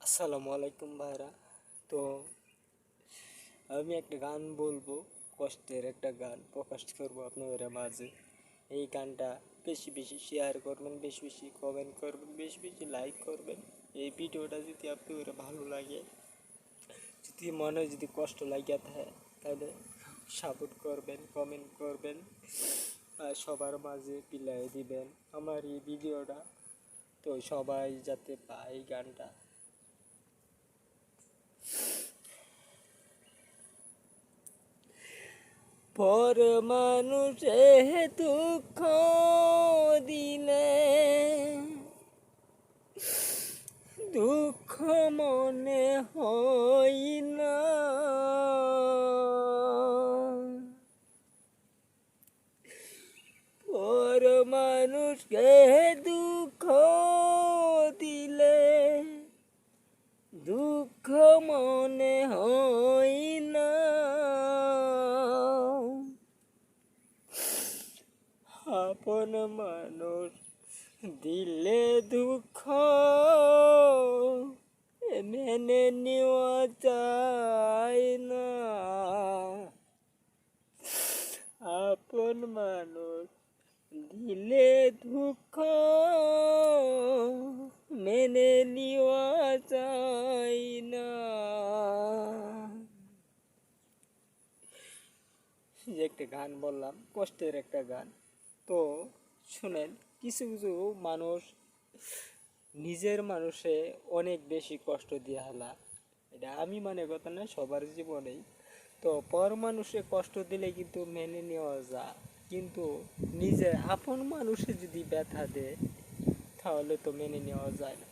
আসসালামু আলাইকুম ভাইরা। তো আমি একটা গান বলবো, কষ্টের একটা গান প্রকাশ করবো আপনাদের মাঝে। এই গানটা বেশি বেশি শেয়ার করবেন, বেশি বেশি কমেন্ট করবেন, বেশি বেশি লাইক করবেন। এই ভিডিওটা যদি আপনাদের ভালো লাগে, যদি মনে যদি কষ্ট লাগিয়া থাকে, তাহলে সাপোর্ট করবেন, কমেন্ট করবেন, আর সবার মাঝে বিলাই দিবেন আমার এই ভিডিওটা, তো সবাই যাতে পায় এই গানটা। পর মানুষে দুঃখ দিলে দুঃখ মনে হয় না, পর মানুষকে দুঃখ দিলে দুঃখ মনে হয় না, আপন মানুষ দিলে দুঃখ মেনে নেওয়া যায় না, আপন মানুষ দিলে দুঃখ মেনে নেওয়া যায় না। যে একটা গান বললাম, কষ্টের একটা গান। তো শুনেন, কিছু কিছু মানুষ নিজের মানুষে অনেক বেশি কষ্ট দিয়ে হালা, এটা আমি মানে কথা না, সবার জীবনেই। তো পর মানুষে কষ্ট দিলে কিন্তু মেনে নেওয়া যায়, কিন্তু নিজের আপন মানুষে যদি ব্যথা দেয় তাহলে তো মেনে নেওয়া যায় না।